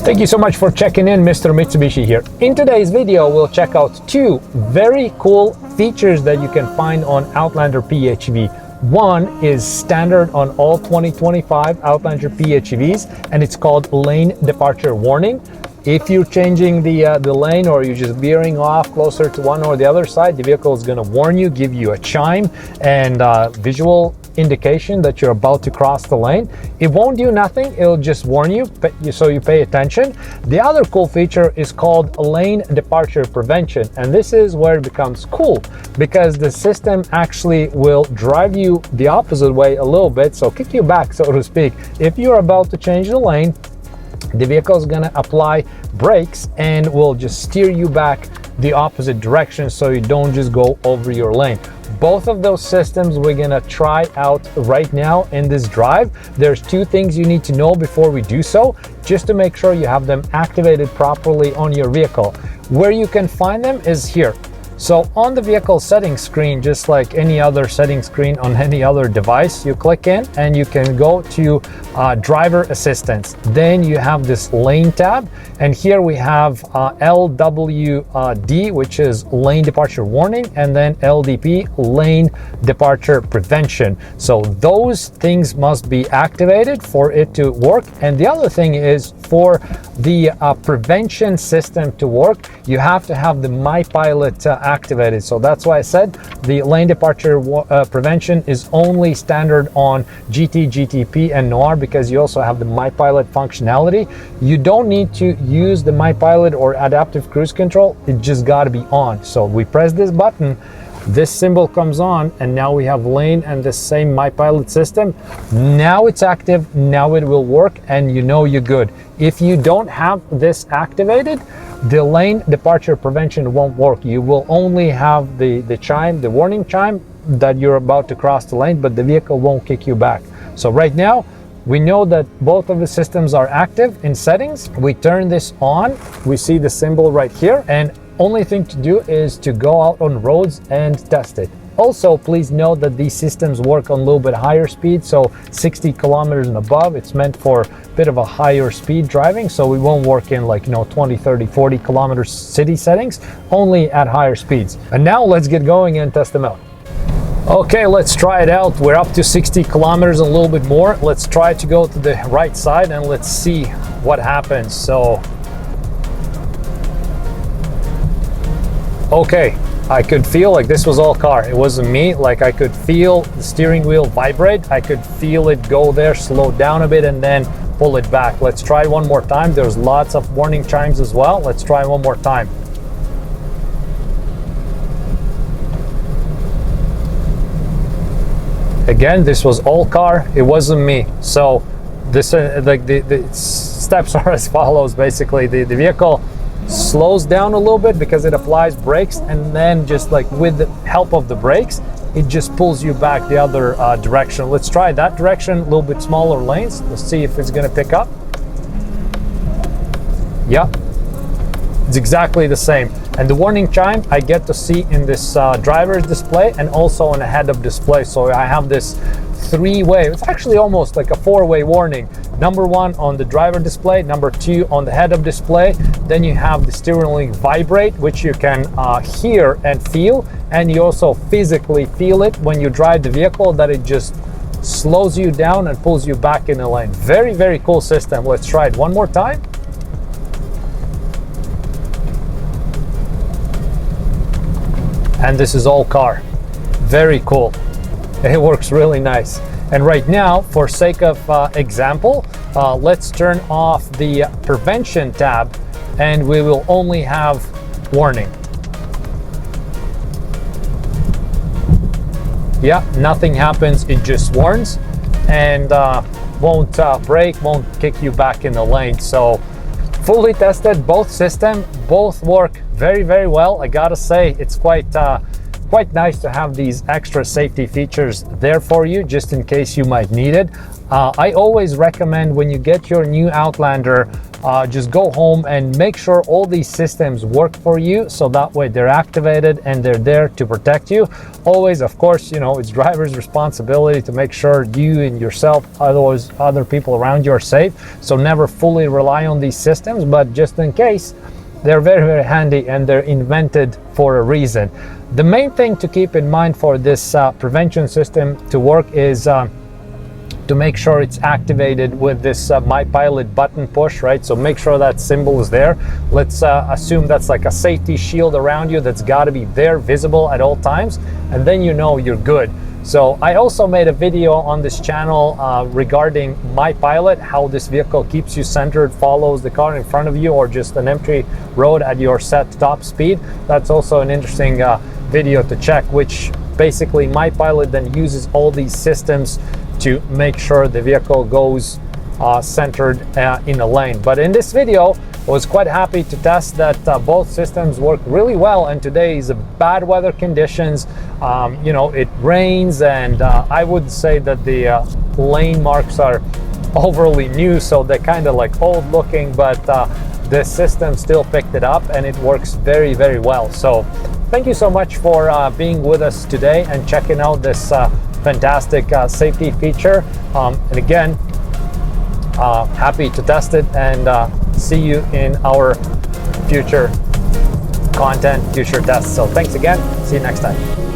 Thank you so much for checking in. Mr. Mitsubishi here. In today's video, we'll check out two very cool features that you can find on Outlander PHEV. One is standard on all 2025 Outlander PHEVs, and it's called lane departure warning. If you're changing the lane or you're just veering off closer to one or the other side, the vehicle is going to warn you, give you a chime and visual indication that you're about to cross the lane. It won't do nothing, it'll just warn you, so you pay attention. The other cool feature is called lane departure prevention, and this is where it becomes cool because the system actually will drive you the opposite way a little bit, so kick you back, so to speak. If you're about to change the lane, the vehicle is going to apply brakes and will just steer you back the opposite direction so you don't just go over your lane. Both of those systems we're gonna try out right now in this drive. There's two things you need to know before we do so, just to make sure you have them activated properly on your vehicle. Where you can find them is here. So on the vehicle settings screen, just like any other settings screen on any other device, you click in and you can go to driver assistance. Then you have this lane tab, and here we have LWD, which is lane departure warning, and then LDP, lane departure prevention. So those things must be activated for it to work. And the other thing is, for the prevention system to work, you have to have the MyPilot activated. So that's why I said the lane departure prevention is only standard on GT, GTP, and NOIR, because you also have the MyPilot functionality. You don't need to use the MyPilot or adaptive cruise control. It just got to be on. So we press this button, this symbol comes on, and now we have lane and the same MyPilot system. Now it's active, now it will work, and you know you're good. If you don't have this activated, the lane departure prevention won't work. You will only have the chime, the warning chime that you're about to cross the lane, but the vehicle won't kick you back. So right now, we know that both of the systems are active in settings. We turn this on, we see the symbol right here, and only thing to do is to go out on roads and test it. Also, please note that these systems work on a little bit higher speed, so 60 kilometers and above. It's meant for a bit of a higher speed driving, so we won't work in 20, 30, 40 kilometers city settings, only at higher speeds. And now let's get going and test them out. Okay, let's try it out. We're up to 60 kilometers and a little bit more. Let's try to go to the right side and let's see what happens. So, okay, I could feel like this was all car. It wasn't me. Like, I could feel the steering wheel vibrate. I could feel it go there, slow down a bit, and then pull it back. Let's try one more time. There's lots of warning chimes as well. Let's try one more time. Again, this was all car. It wasn't me. So this the steps are as follows. Basically, the vehicle slows down a little bit because it applies brakes, and then just like with the help of the brakes, it just pulls you back the other direction. Let's try that direction, a little bit smaller lanes. Let's see if it's gonna pick up. Yeah, it's exactly the same. And the warning chime I get to see in this driver's display and also on a head-up display. So I have this three-way, it's actually almost like a four-way warning. Number one on the driver display, number two on the head-up display, then you have the steering wheel vibrate, which you can hear and feel, and you also physically feel it when you drive the vehicle, that it just slows you down and pulls you back in the lane. Very, very cool system. Let's try it one more time. And this is all car. Very cool. It works really nice. And right now, for sake of example, let's turn off the prevention tab, and we will only have warning. Yeah, nothing happens, it just warns, and won't brake, won't kick you back in the lane. So fully tested, both systems, both work very, very well. I gotta say, it's quite nice to have these extra safety features there for you, just in case you might need it. I always recommend, when you get your new Outlander, just go home and make sure all these systems work for you, so that way they're activated and they're there to protect you. Always, of course, you know, it's driver's responsibility to make sure you and yourself, otherwise other people around you, are safe. So never fully rely on these systems, but just in case, they're very, very handy and they're invented for a reason. The main thing to keep in mind for this prevention system to work is to make sure it's activated with this My Pilot button push, right? So make sure that symbol is there. Let's assume that's like a safety shield around you that's got to be there, visible at all times, and then you know you're good. So I also made a video on this channel regarding My Pilot, how this vehicle keeps you centered, follows the car in front of you, or just an empty road at your set top speed. That's also an interesting video to check, which basically My Pilot then uses all these systems to make sure the vehicle goes centered in a lane. But in this video, I was quite happy to test that both systems work really well. And today is bad weather conditions. You know, it rains, and I would say that the lane marks are overly new, so they're kind of like old looking, but the system still picked it up and it works very, very well. So thank you so much for being with us today and checking out this fantastic safety feature. And again, happy to test it, and see you in our future content, future tests. So thanks again. See you next time.